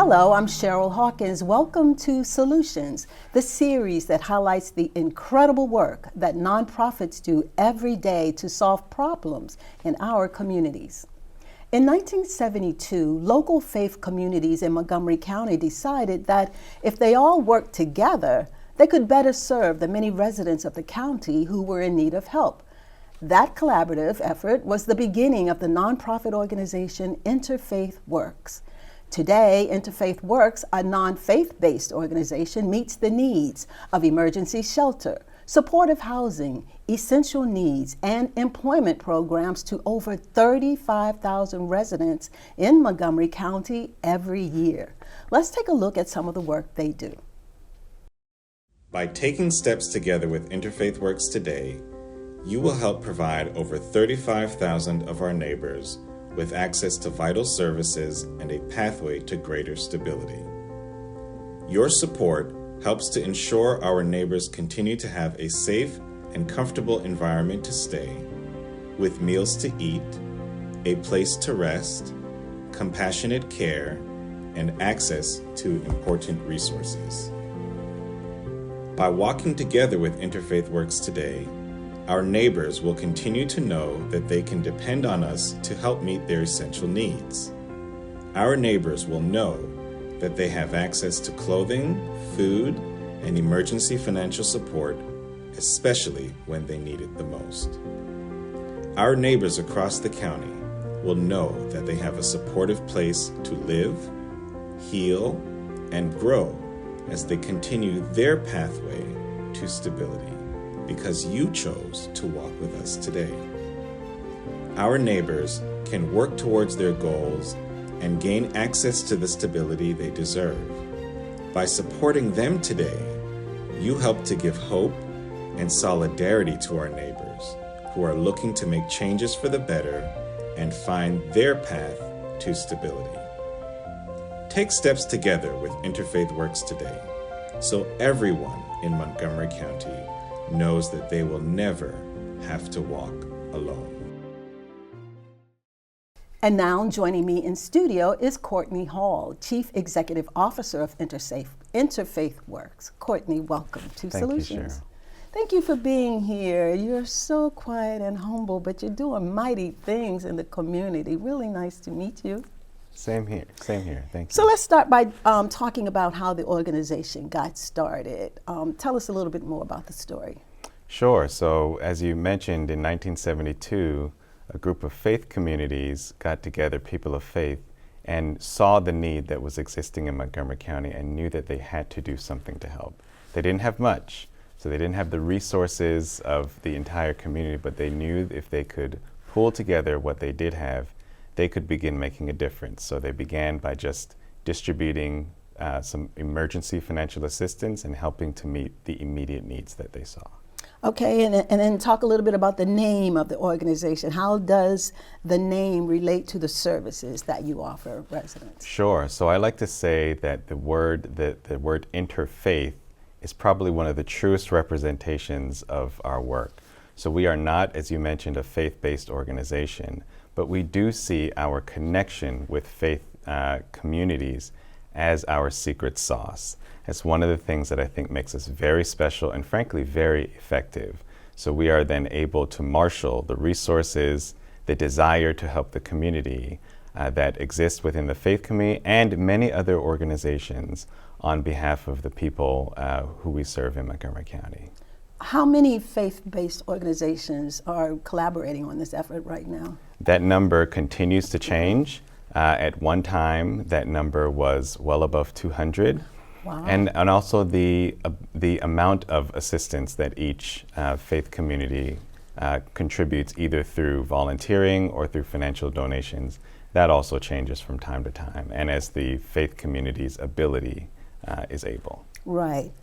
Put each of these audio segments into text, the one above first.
Hello, I'm Cheryl Hawkins. Welcome to Solutions, the series that highlights the incredible work that nonprofits do every day to solve problems in our communities. In 1972, local faith communities in Montgomery County decided that if they all worked together, they could better serve the many residents of the county who were in need of help. That collaborative effort was the beginning of the nonprofit organization Interfaith Works. Today, Interfaith Works, a non-faith-based organization, meets the needs of emergency shelter, supportive housing, essential needs, and employment programs to over 35,000 residents in Montgomery County every year. Let's take a look at some of the work they do. By taking steps together with Interfaith Works today, you will help provide over 35,000 of our neighbors with access to vital services and a pathway to greater stability. Your support helps to ensure our neighbors continue to have a safe and comfortable environment to stay, with meals to eat, a place to rest, compassionate care, and access to important resources. By walking together with Interfaith Works today, our neighbors will continue to know that they can depend on us to help meet their essential needs. Our neighbors will know that they have access to clothing, food, and emergency financial support, especially when they need it the most. Our neighbors across the county will know that they have a supportive place to live, heal, and grow as they continue their pathway to stability, because you chose to walk with us today. Our neighbors can work towards their goals and gain access to the stability they deserve. By supporting them today, you help to give hope and solidarity to our neighbors who are looking to make changes for the better and find their path to stability. Take steps together with Interfaith Works today, so everyone in Montgomery County knows that they will never have to walk alone. And now joining me in studio is Courtney Hall, Chief Executive Officer of Interfaith Works. Courtney, welcome to Solutions. Thank you, Cheryl. Thank you for being here. You're so quiet and humble, but you're doing mighty things in the community. Really nice to meet you. Same here, thank you. So let's start by talking about how the organization got started. Tell us a little bit more about the story. Sure, so as you mentioned, in 1972, a group of faith communities got together, people of faith, and saw the need that was existing in Montgomery County and knew that they had to do something to help. They didn't have much, so they didn't have the resources of the entire community, but they knew if they could pull together what they did have, they could begin making a difference. So they began by just distributing some emergency financial assistance and helping to meet the immediate needs that they saw. Okay, and then talk a little bit about the name of the organization. How does the name relate to the services that you offer residents? Sure, so I like to say that the word interfaith is probably one of the truest representations of our work. So we are not, as you mentioned, a faith-based organization, but we do see our connection with faith communities as our secret sauce. It's one of the things that I think makes us very special and frankly very effective. So we are then able to marshal the resources, the desire to help the community that exists within the faith community and many other organizations on behalf of the people who we serve in Montgomery County. How many faith-based organizations are collaborating on this effort right now? That number continues to change. At one time, that number was well above 200. Wow. And also the amount of assistance that each faith community contributes either through volunteering or through financial donations, that also changes from time to time, and as the faith community's ability is able. Right.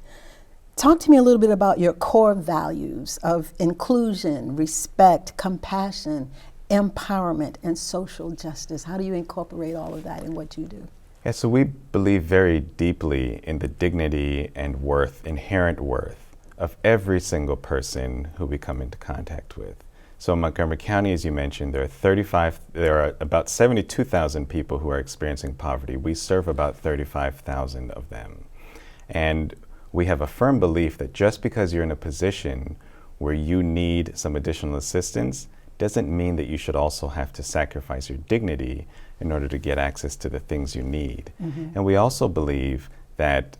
Talk to me a little bit about your core values of inclusion, respect, compassion, empowerment, and social justice. How do you incorporate all of that in what you do? Yeah, so we believe very deeply in the dignity and worth, inherent worth, of every single person who we come into contact with. So in Montgomery County, as you mentioned, there are about 72,000 people who are experiencing poverty. We serve about 35,000 of them. And we have a firm belief that just because you're in a position where you need some additional assistance doesn't mean that you should also have to sacrifice your dignity in order to get access to the things you need. And we also believe that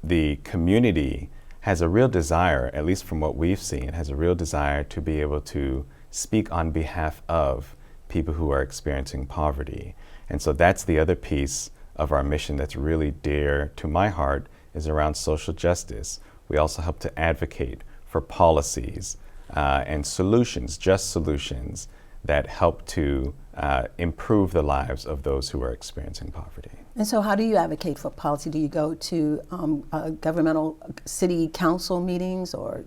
the community has a real desire, at least from what we've seen, has a real desire to be able to speak on behalf of people who are experiencing poverty. And so that's the other piece of our mission that's really dear to my heart, is around social justice. We also help to advocate for policies and solutions, just solutions, that help to improve the lives of those who are experiencing poverty. And so how do you advocate for policy? Do you go to governmental city council meetings or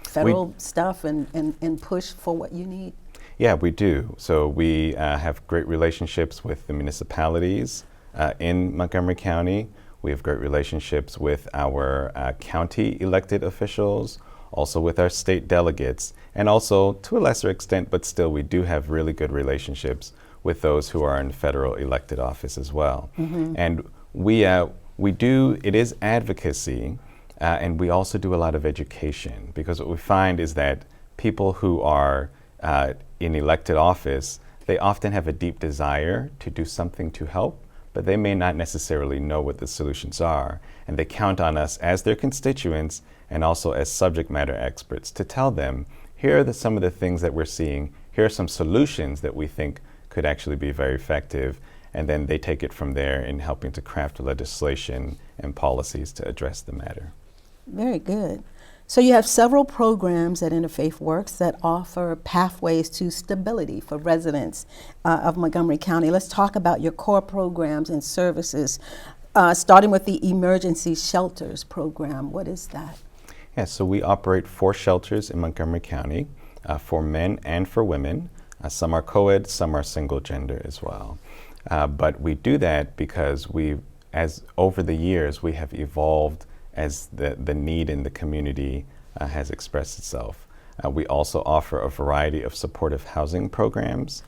federal stuff and push for what you need? Yeah, we do. So we have great relationships with the municipalities in Montgomery County. We have great relationships with our county elected officials, also with our state delegates, and also to a lesser extent, but still we do have really good relationships with those who are in federal elected office as well. And it is advocacy, and we also do a lot of education, because what we find is that people who are in elected office, they often have a deep desire to do something to help, but they may not necessarily know what the solutions are. And they count on us as their constituents and also as subject matter experts to tell them, here are some of the things that we're seeing, here are some solutions that we think could actually be very effective, and then they take it from there in helping to craft legislation and policies to address the matter. Very good. So you have several programs at Interfaith Works that offer pathways to stability for residents of Montgomery County. Let's talk about your core programs and services, starting with the Emergency Shelters program. What is that? Yeah, so we operate 4 shelters in Montgomery County for men and for women. Some are co-ed, some are single gender as well. But we do that because as over the years, we have evolved as the need in the community has expressed itself. We also offer a variety of supportive housing programs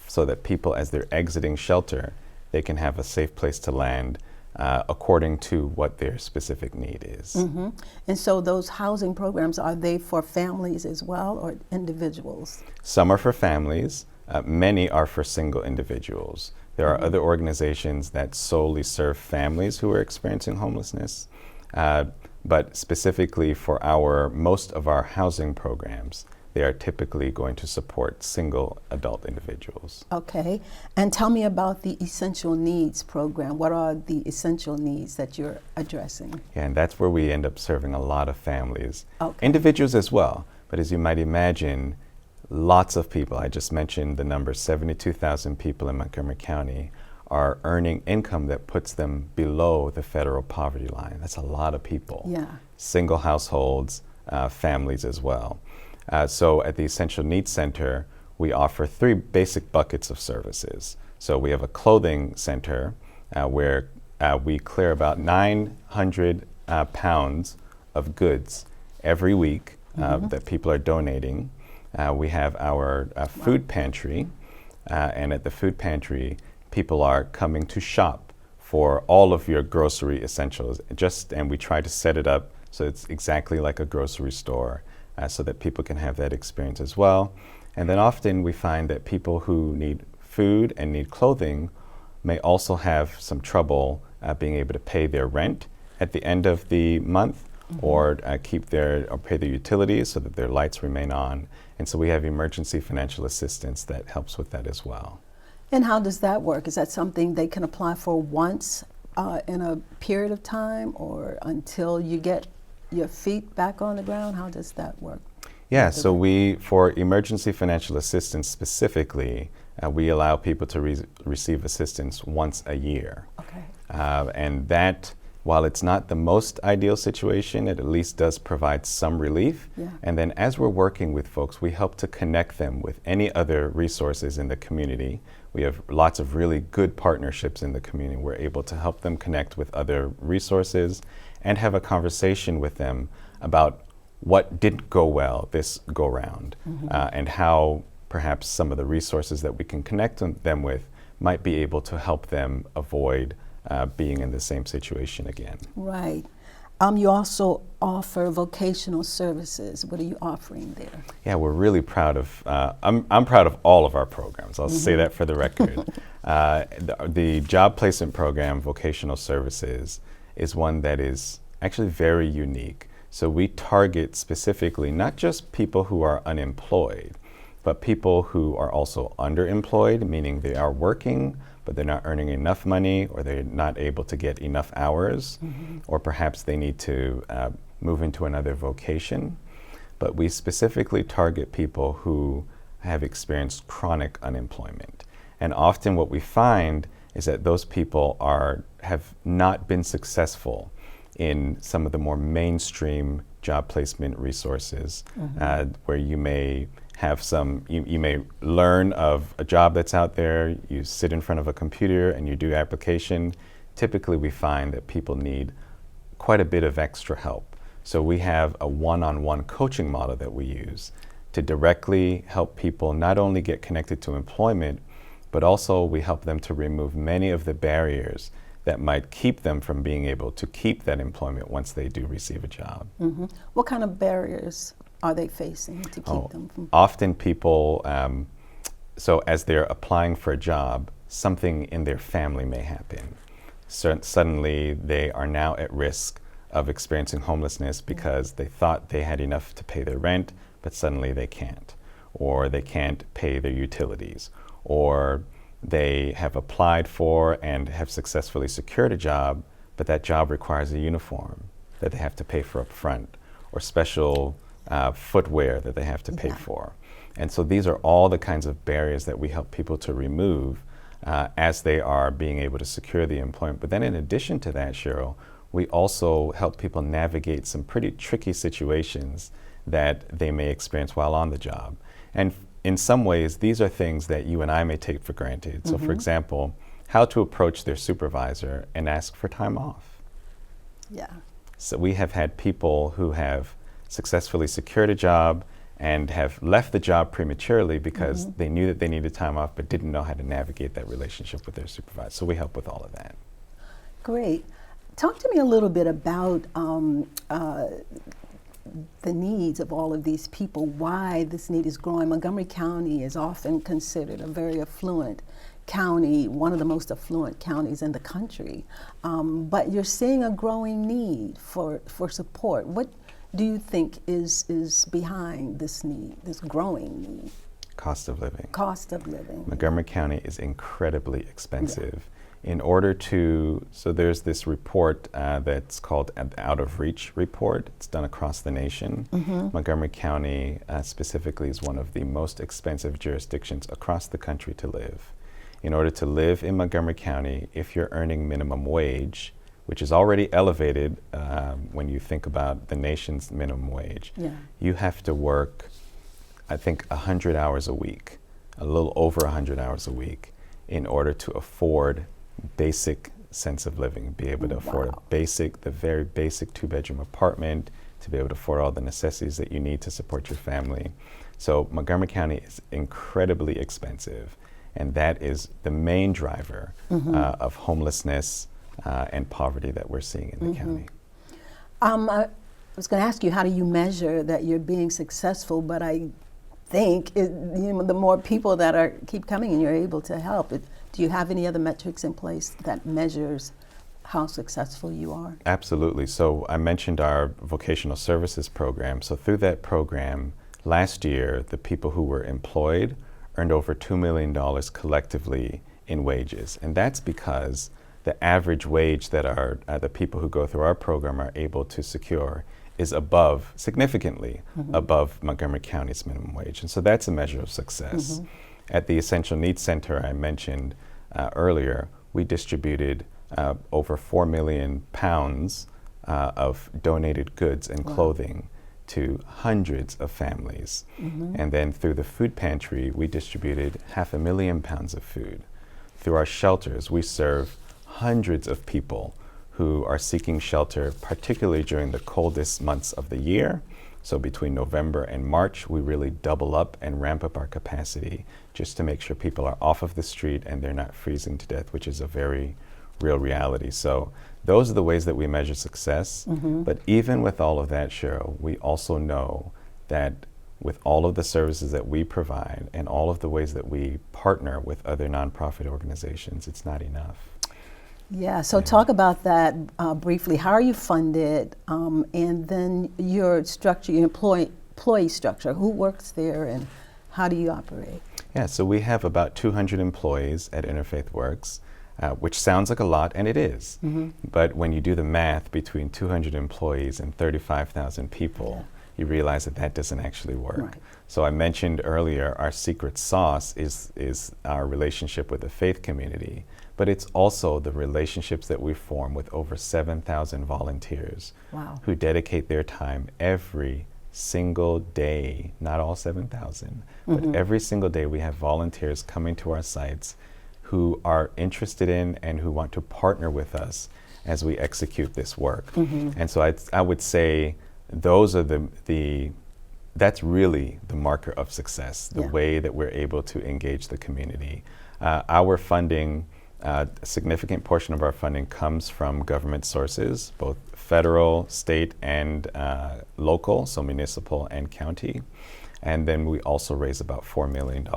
so that people, as they're exiting shelter, they can have a safe place to land according to what their specific need is. And so those housing programs, are they for families as well or individuals? Some are for families. Many are for single individuals. There are other organizations that solely serve families who are experiencing homelessness. But specifically for most of our housing programs, they are typically going to support single adult individuals. Okay, and tell me about the Essential Needs program. What are the essential needs that you're addressing? Yeah, and that's where we end up serving a lot of families, Okay. individuals as well. But as you might imagine, lots of people, I just mentioned the number, 72,000 people in Montgomery County are earning income that puts them below the federal poverty line. That's a lot of people. Yeah. Single households, families as well. So at the Essential Needs Center, we offer 3 basic buckets of services. So we have a clothing center where we clear about 900 pounds of goods every week that people are donating. We have our food pantry, and at the food pantry, people are coming to shop for all of your grocery essentials. And we try to set it up so it's exactly like a grocery store, so that people can have that experience as well. And then often we find that people who need food and need clothing may also have some trouble being able to pay their rent at the end of the month, or pay their utilities so that their lights remain on. And so we have emergency financial assistance that helps with that as well. And how does that work? Is that something they can apply for once in a period of time, or until you get your feet back on the ground? How does that work? Yeah, so for emergency financial assistance specifically, we allow people to receive assistance once a year. Okay. And that, while it's not the most ideal situation, it at least does provide some relief. Yeah. And then as we're working with folks, we help to connect them with any other resources in the community. We have lots of really good partnerships in the community. We're able to help them connect with other resources and have a conversation with them about what didn't go well this go round, and how perhaps some of the resources that we can connect them with might be able to help them avoid being in the same situation again. Right. You also offer vocational services. What are you offering there? Yeah, we're really proud of, I'm proud of all of our programs. I'll say that for the record. The job placement program, Vocational Services, is one that is actually very unique. So we target specifically not just people who are unemployed, but people who are also underemployed, meaning they are working, but they're not earning enough money, or they're not able to get enough hours, or perhaps they need to move into another vocation. But we specifically target people who have experienced chronic unemployment. And often what we find is that those people have not been successful in some of the more mainstream job placement resources, where you may have you may learn of a job that's out there, you sit in front of a computer and you do application. Typically we find that people need quite a bit of extra help. So we have a one-on-one coaching model that we use to directly help people not only get connected to employment, but also we help them to remove many of the barriers that might keep them from being able to keep that employment once they do receive a job. What kind of barriers are they facing to keep them from? Often people, so as they're applying for a job, something in their family may happen. Suddenly they are now at risk of experiencing homelessness because they thought they had enough to pay their rent, but suddenly they can't, or they can't pay their utilities, or they have applied for and have successfully secured a job, but that job requires a uniform that they have to pay for up front, or special footwear that they have to pay for. And so these are all the kinds of barriers that we help people to remove as they are being able to secure the employment. But then in addition to that, Cheryl, we also help people navigate some pretty tricky situations that they may experience while on the job. And in some ways, these are things that you and I may take for granted. So for example, how to approach their supervisor and ask for time off. Yeah. So we have had people who have successfully secured a job and have left the job prematurely because they knew that they needed time off but didn't know how to navigate that relationship with their supervisor. So we help with all of that. Great. Talk to me a little bit about the needs of all of these people, why this need is growing. Montgomery County is often considered a very affluent county, one of the most affluent counties in the country. But you're seeing a growing need for support. What do you think is behind this need, this growing need? Cost of living. Cost of living. Montgomery County is incredibly expensive. In order to, so there's this report that's called the Out of Reach report. It's done across the nation. Montgomery County specifically is one of the most expensive jurisdictions across the country to live. In order to live in Montgomery County, if you're earning minimum wage, which is already elevated when you think about the nation's minimum wage, you have to work, I think, 100 hours a week, a little over 100 hours a week, in order to afford basic sense of living, be able to afford the very basic 2-bedroom apartment, to be able to afford all the necessities that you need to support your family. So Montgomery County is incredibly expensive, and that is the main driver of homelessness and poverty that we're seeing in the county. I was going to ask you, how do you measure that you're being successful? But I think the more people that keep coming and you're able to help, do you have any other metrics in place that measures how successful you are? Absolutely. So I mentioned our vocational services program. So through that program, last year, the people who were employed earned over $2 million collectively in wages. And that's because the average wage that the people who go through our program are able to secure is significantly above Montgomery County's minimum wage. And so that's a measure of success. At the Essential Needs Center I mentioned earlier, we distributed over 4 million pounds of donated goods and clothing to hundreds of families. And then through the food pantry, we distributed 500,000 pounds of food. Through our shelters, we serve hundreds of people who are seeking shelter, particularly during the coldest months of the year, So between November and March, we really double up and ramp up our capacity just to make sure people are off of the street and they're not freezing to death, which is a very real reality. So those are the ways that we measure success. But even with all of that, Cheryl, we also know that with all of the services that we provide and all of the ways that we partner with other nonprofit organizations, it's not enough. Yeah, so talk about that briefly. How are you funded? And then your structure, your employee structure, who works there and how do you operate? Yeah, so we have about 200 employees at Interfaith Works, which sounds like a lot, and it is. But when you do the math between 200 employees and 35,000 people, you realize that that doesn't actually work. Right. So I mentioned earlier our secret sauce is our relationship with the faith community, but it's also the relationships that we form with over 7,000 volunteers who dedicate their time every single day, not all 7,000, but every single day we have volunteers coming to our sites who are interested in and who want to partner with us as we execute this work. And so I would say those are that's really the marker of success, the way that we're able to engage the community. Our funding, a significant portion of our funding comes from government sources, both federal, state, and local, so municipal and county. And then we also raise about $4 million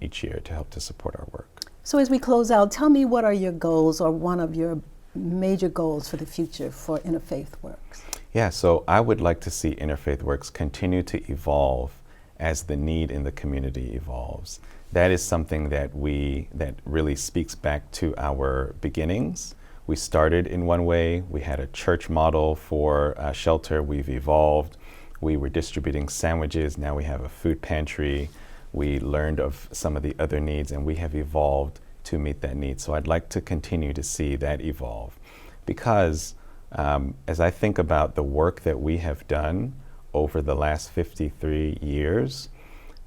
each year to help to support our work. So as we close out, tell me what are your goals or one of your major goals for the future for Interfaith Works? Yeah, so I would like to see Interfaith Works continue to evolve as the need in the community evolves. That is something that really speaks back to our beginnings. We started in one way. We had a church model for shelter. We've evolved. We were distributing sandwiches. Now we have a food pantry. We learned of some of the other needs, and we have evolved to meet that need. So I'd like to continue to see that evolve, because as I think about the work that we have done over the last 53 years,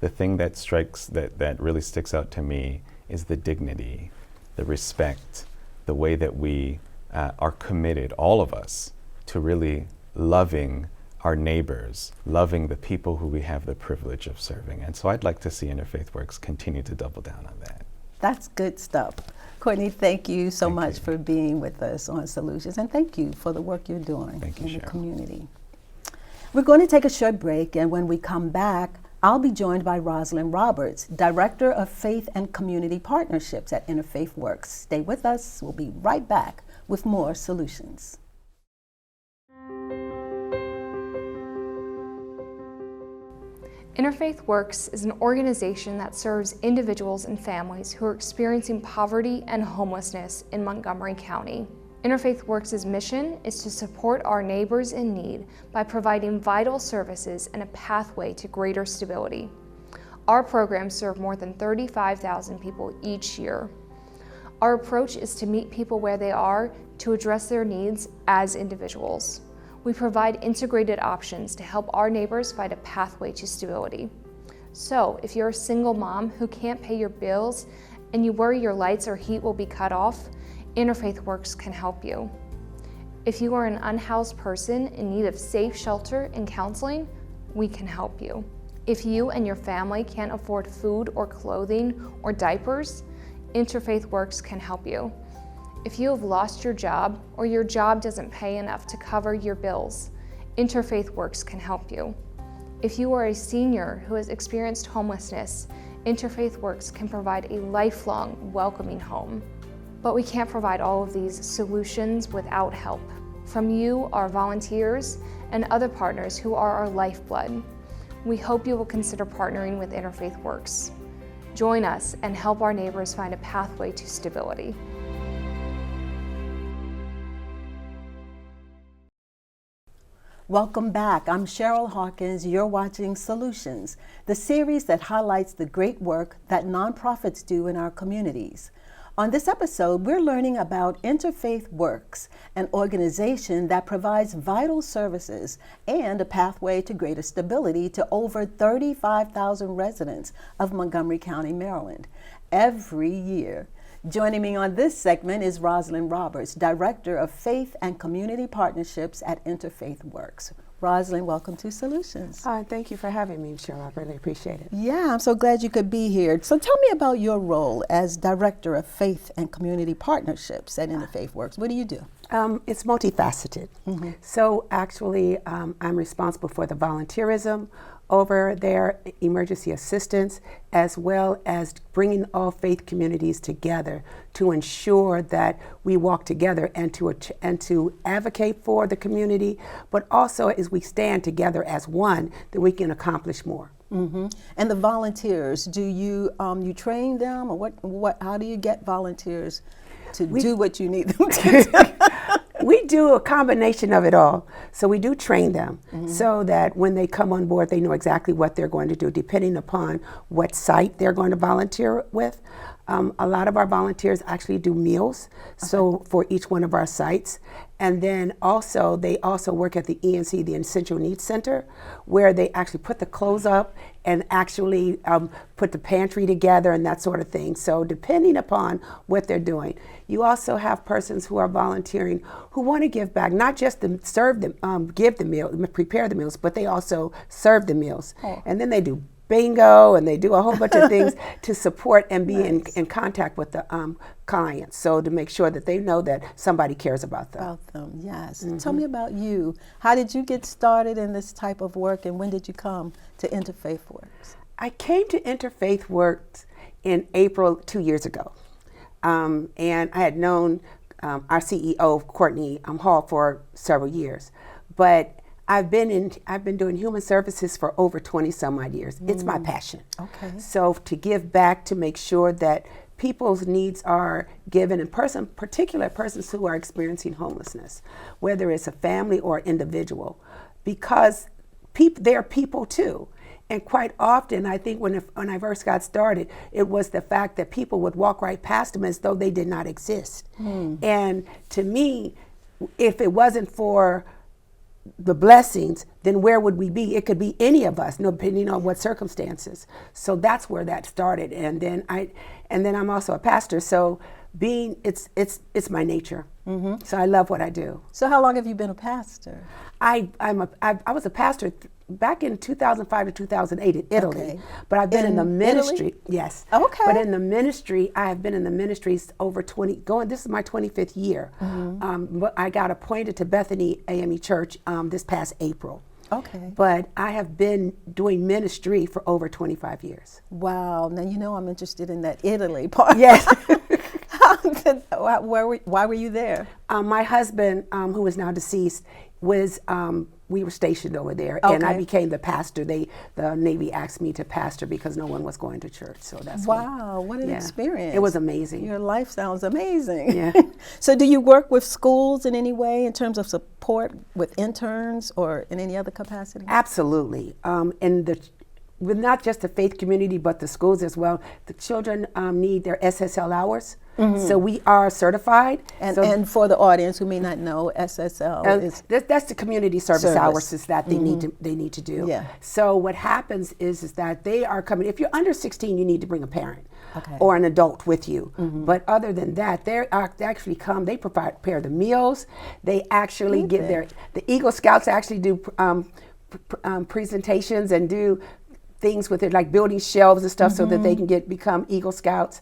the thing that really sticks out to me is the dignity, the respect, the way that we are committed, all of us, to really loving our neighbors, loving the people who we have the privilege of serving. And so I'd like to see Interfaith Works continue to double down on that. That's good stuff. Courtney, thank you so much for being with us on Solutions, and thank you for the work you're doing in the community. We're going to take a short break, and when we come back, I'll be joined by Rosalind Roberts, Director of Faith and Community Partnerships at Interfaith Works. Stay with us. We'll be right back with more Solutions. Interfaith Works is an organization that serves individuals and families who are experiencing poverty and homelessness in Montgomery County. Interfaith Works' mission is to support our neighbors in need by providing vital services and a pathway to greater stability. Our programs serve more than 35,000 people each year. Our approach is to meet people where they are to address their needs as individuals. We provide integrated options to help our neighbors find a pathway to stability. So, if you're a single mom who can't pay your bills and you worry your lights or heat will be cut off, Interfaith Works can help you. If you are an unhoused person in need of safe shelter and counseling, we can help you. If you and your family can't afford food or clothing or diapers, Interfaith Works can help you. If you have lost your job or your job doesn't pay enough to cover your bills, Interfaith Works can help you. If you are a senior who has experienced homelessness, Interfaith Works can provide a lifelong, welcoming home. But we can't provide all of these solutions without help from you, our volunteers, and other partners who are our lifeblood. We hope you will consider partnering with Interfaith Works. Join us and help our neighbors find a pathway to stability. Welcome back. I'm Cheryl Hawkins. You're watching Solutions, the series that highlights the great work that nonprofits do in our communities. On this episode, we're learning about Interfaith Works, an organization that provides vital services and a pathway to greater stability to over 35,000 residents of Montgomery County, Maryland, every year. Joining me on this segment is Rosalind Roberts, Director of Faith and Community Partnerships at Interfaith Works. Rosalind, welcome to Solutions. Thank you for having me, Cheryl. I really appreciate it. Yeah, I'm so glad you could be here. So tell me about your role as Director of Faith and Community Partnerships at Interfaith Works. What do you do? It's multifaceted. So actually, I'm responsible for the volunteerism over there, emergency assistance, as well as bringing all faith communities together to ensure that we walk together and to advocate for the community, but also as we stand together as one, that we can accomplish more. And the volunteers, do you you train them, or what? How do you get volunteers to do what you need them to do? We do a combination of it all. So we do train them so that when they come on board, they know exactly what they're going to do, depending upon what site they're going to volunteer with. A lot of our volunteers actually do meals, so for each one of our sites. And then also, they also work at the ENC, the Essential Needs Center, where they actually put the clothes up and actually put the pantry together and that sort of thing. So depending upon what they're doing. You also have persons who are volunteering who want to give back, not just to serve them, give the meal, prepare the meals, but they also serve the meals. And then they do bingo, and they do a whole bunch of things to support and be in contact with the clients, so to make sure that they know that somebody cares about them. Yes. Tell me about you. How did you get started in this type of work, and when did you come to Interfaith Works? I came to Interfaith Works in April 2 years ago, and I had known our CEO, Courtney Hall, for several years, but I've been doing human services for over 20 some odd years. It's my passion. Okay. So to give back, to make sure that people's needs are given, in particular persons who are experiencing homelessness, whether it's a family or individual, because they're people too. And quite often, I think when I first got started, it was the fact that people would walk right past them as though they did not exist. And to me, if it wasn't for the blessings, then where would we be? It could be any of us, depending on what circumstances. So that's where that started. And then I'm also a pastor, so it's my nature. So I love what I do. So how long have you been a pastor? I was a pastor back in 2005 to 2008 in Italy, but I've been in the ministry. Italy? Yes. Okay. But in the ministry, I have been in the ministry over this is my 25th year. But I got appointed to Bethany AME Church this past April. Okay. But I have been doing ministry for over 25 years. Wow. Now, you know I'm interested in that Italy part. Yes. Why were you there? My husband, who is now deceased, we were stationed over there, and I became the pastor. The Navy asked me to pastor because no one was going to church, so that's what an experience. It was amazing. Your life sounds amazing. Yeah. So do you work with schools in any way in terms of support with interns or in any other capacity? Absolutely. With not just the faith community, but the schools as well. The children need their SSL hours. So we are certified. And for the audience who may not know, SSL is that's the community service hours that they need to do. Yeah. So what happens is that they are coming. If you're under 16, you need to bring a parent or an adult with you. But other than that, they actually come. They prepare the meals. They actually give the Eagle Scouts actually do presentations and do things with it, like building shelves and stuff, so that they can become Eagle Scouts.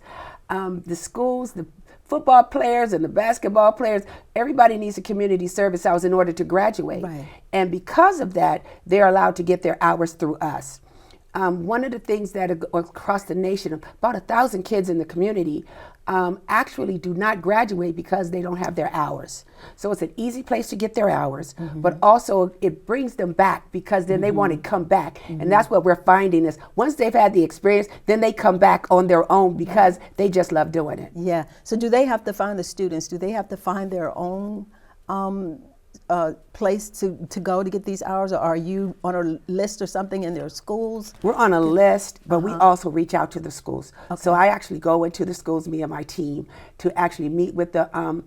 The schools, the football players and the basketball players, everybody needs a community service hours in order to graduate. Right. And because of that, they're allowed to get their hours through us. One of the things that across the nation, about 1,000 kids in the community actually do not graduate because they don't have their hours. So it's an easy place to get their hours, but also it brings them back because then they want to come back. And that's what we're finding is once they've had the experience, then they come back on their own because they just love doing it. Yeah. So do they have to find the students? Do they have to find their own place to go to get these hours, or are you on a list or something in their schools? We're on a list, but we also reach out to the schools. So I actually go into the schools, me and my team, to actually meet with the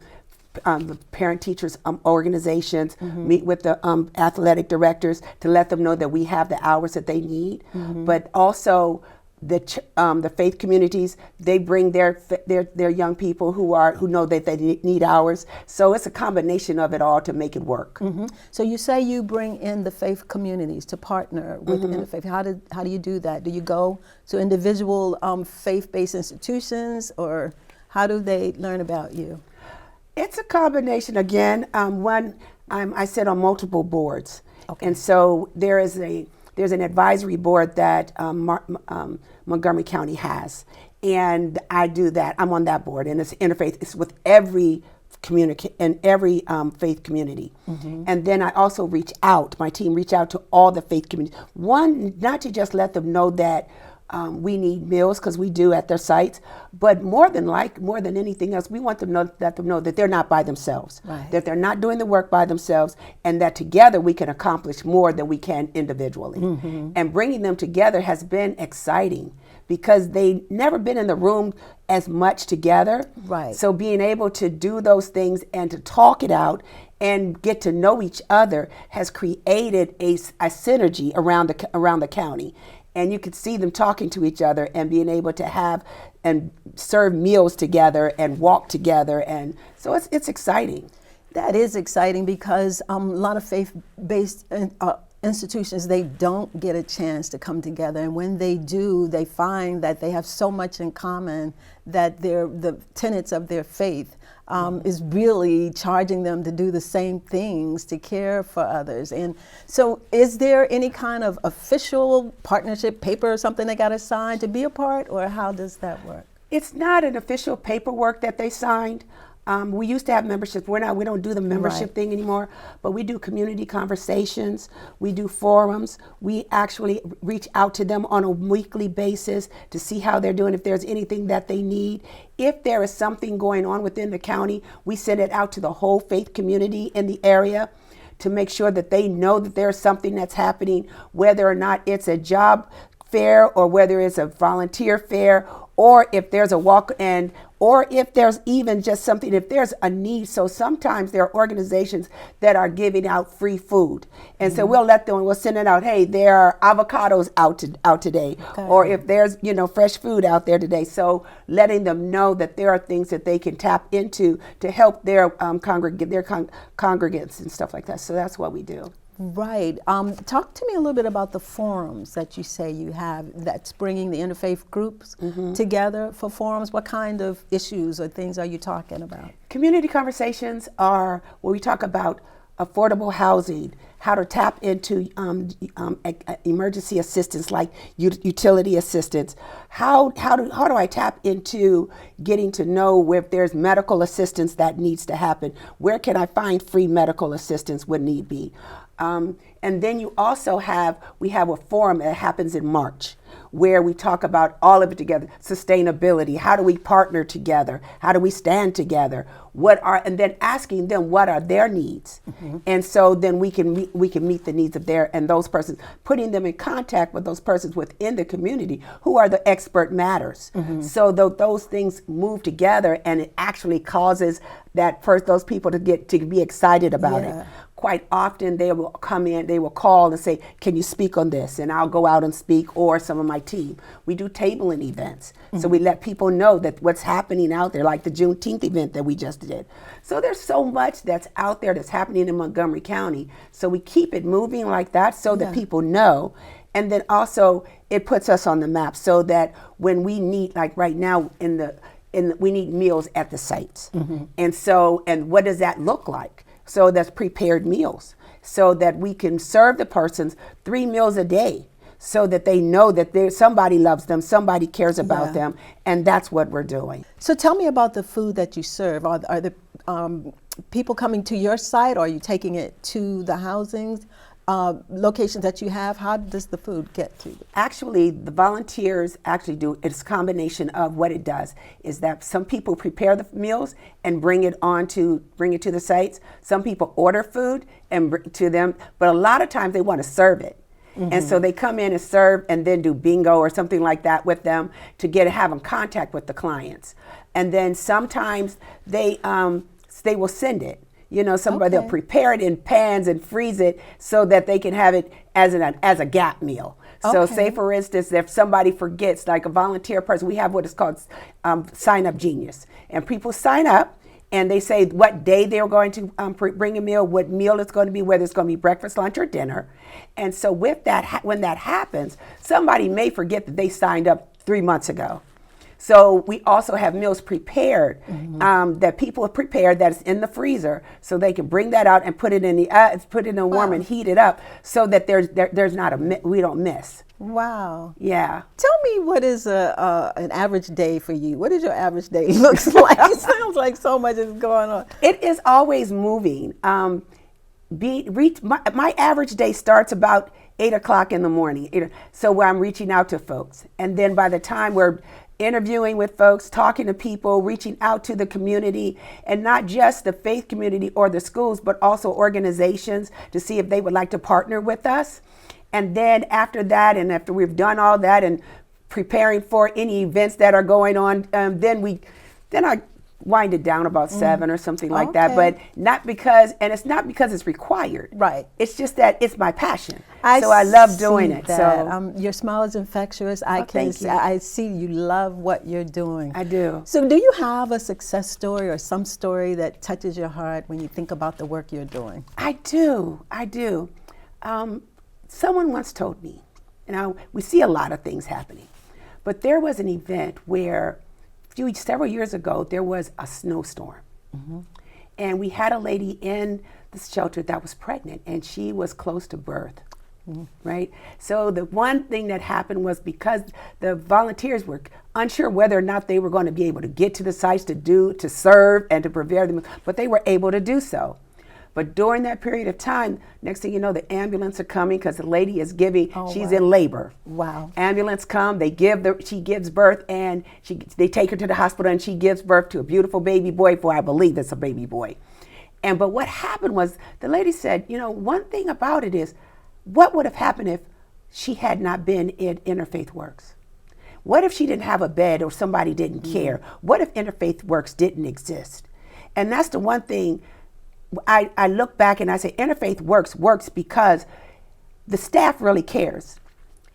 parent teachers organizations, meet with the athletic directors to let them know that we have the hours that they need. But also the faith communities, they bring their young people who know that they need hours. So it's a combination of it all to make it work. So you say you bring in the faith communities to partner with Interfaith. How do you do that? Do you go to individual faith-based institutions, or how do they learn about you? It's a combination. Again, I sit on multiple boards, and so there's an advisory board that Montgomery County has, and I do that. I'm on that board, and it's interfaith. It's with every faith community, and then I also my team reach out to all the faith communities. One, not to just let them know that we need meals, because we do at their sites, but more than anything else, we want them to let them know that they're not by themselves, that they're not doing the work by themselves, and that together we can accomplish more than we can individually. And bringing them together has been exciting, because they never been in the room as much together. So being able to do those things and to talk it out and get to know each other has created a synergy around the county. And you could see them talking to each other and being able to have and serve meals together and walk together. And so it's exciting. That is exciting, because a lot of faith-based institutions, they don't get a chance to come together. And when they do, they find that they have so much in common, that the tenets of their faith is really charging them to do the same things, to care for others. And so is there any kind of official partnership paper or something they got to sign to be a part, or how does that work? It's not an official paperwork that they signed. We used to have memberships. We don't do the membership thing anymore, but we do community conversations. We do forums. We actually reach out to them on a weekly basis to see how they're doing, if there's anything that they need. If there is something going on within the county, we send it out to the whole faith community in the area to make sure that they know that there's something that's happening, whether or not it's a job fair or whether it's a volunteer fair, or if there's a walk in, or if there's even just something, if there's a need. So sometimes there are organizations that are giving out free food. And so we'll send it out, hey, there are avocados out today. Or if there's, fresh food out there today. So letting them know that there are things that they can tap into to help their congregants and stuff like that. So that's what we do. Right. Talk to me a little bit about the forums that you say you have that's bringing the interfaith groups together for forums. What kind of issues or things are you talking about? Community conversations are where we talk about affordable housing, how to tap into emergency assistance like utility assistance. How do I tap into getting to know if there's medical assistance that needs to happen? Where can I find free medical assistance when need be? And then you also we have a forum that happens in March where we talk about all of it together. Sustainability, how do we partner together? How do we stand together? And then asking them what are their needs? And so then we can meet the needs of those persons, putting them in contact with those persons within the community who are the expert matters. So those things move together, and it actually causes those people to be excited about it. Quite often they will come in, they will call and say, can you speak on this? And I'll go out and speak, or some of my team. We do tabling events. So we let people know that what's happening out there, like the Juneteenth event that we just did. So there's so much that's out there that's happening in Montgomery County. So we keep it moving like that so that people know. And then also it puts us on the map so that when we need, like right now we need meals at the sites. And what does that look like? So that's prepared meals, so that we can serve the persons 3 meals a day, so that they know that somebody loves them, somebody cares about them, and that's what we're doing. So tell me about the food that you serve. Are the people coming to your site, or are you taking it to the housing locations that you have? How does the food get to them? Actually, the volunteers actually do. It's a combination of what it does is that some people prepare the meals and bring it to the sites. Some people order food and bring it to them, but a lot of times they want to serve it. And so they come in and serve and then do bingo or something like that with them to have them contact with the clients. And then sometimes they will send it. They'll prepare it in pans and freeze it so that they can have it as a gap meal. So Okay. say, for instance, if somebody forgets, like a volunteer person, we have what is called Sign Up Genius. And people sign up and they say what day they're going to bring a meal, what meal it's going to be, whether it's going to be breakfast, lunch, or dinner. And so with that, when that happens, somebody may forget that they signed up 3 months ago. So we also have meals prepared that people have prepared that is in the freezer, so they can bring that out and put it in the warm and heat it up, so that there's not we don't miss. Wow. Yeah. Tell me, what is an average day for you? What does your average day looks like? It sounds like so much is going on. It is always moving. My average day starts about 8 o'clock in the morning. So where I'm reaching out to folks, and then by the time we're interviewing with folks, talking to people, reaching out to the community, and not just the faith community or the schools, but also organizations to see if they would like to partner with us. And then after that, and after we've done all that and preparing for any events that are going on, then I wind it down about 7 or something like that, but it's not because it's required. Right. It's just that it's my passion. So I love doing it. That. So your smile is infectious. thank you. I see you love what you're doing. I do. So do you have a success story or some story that touches your heart when you think about the work you're doing? I do. Someone once told me, we see a lot of things happening, but there was an event where several years ago, there was a snowstorm. And we had a lady in the shelter that was pregnant, and she was close to birth, right? So the one thing that happened was, because the volunteers were unsure whether or not they were going to be able to get to the sites to serve and to prepare them, but they were able to do so. But during that period of time, next thing you know, the ambulance are coming because the lady is she's in labor. Wow. Ambulance come, she gives birth, and they take her to the hospital, and she gives birth to a beautiful baby boy, for I believe it's a baby boy. But what happened was, the lady said, one thing about it is, what would have happened if she had not been in Interfaith Works? What if she didn't have a bed, or somebody didn't care? What if Interfaith Works didn't exist? And that's the one thing I look back and I say, Interfaith works because the staff really cares.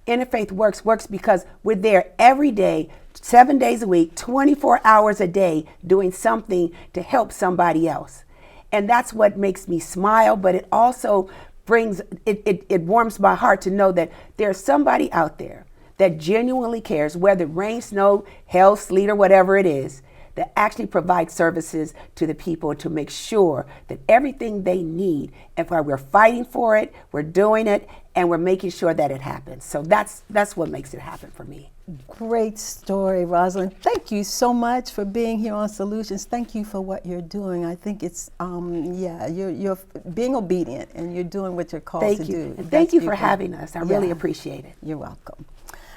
Interfaith works because we're there every day, 7 days a week, 24 hours a day, doing something to help somebody else. And that's what makes me smile, but it also it warms my heart to know that there's somebody out there that genuinely cares, whether rain, snow, hail, sleet, or whatever it is, that actually provides services to the people to make sure that everything they need, and while we're fighting for it, we're doing it, and we're making sure that it happens. So that's what makes it happen for me. Great story, Rosalind. Thank you so much for being here on Solutions. Thank you for what you're doing. I think it's, you're being obedient, and you're doing what you're called to do. And thank you for having us. I really appreciate it. You're welcome.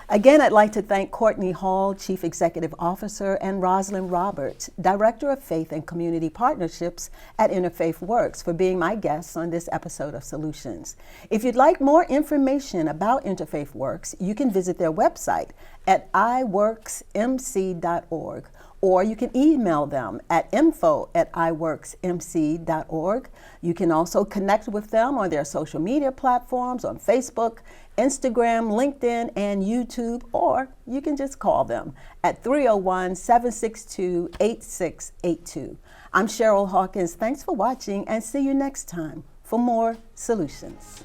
Again, I'd like to thank Courtney Hall, Chief Executive Officer, and Rosalind Roberts, Director of Faith and Community Partnerships at Interfaith Works, for being my guests on this episode of Solutions. If you'd like more information about Interfaith Works, you can visit their website at iworksmc.org, or you can email them at info@iworksmc.org. You can also connect with them on their social media platforms on Facebook, Instagram, LinkedIn, and YouTube, or you can just call them at 301-762-8682. I'm Cheryl Hawkins. Thanks for watching, and see you next time for more Solutions.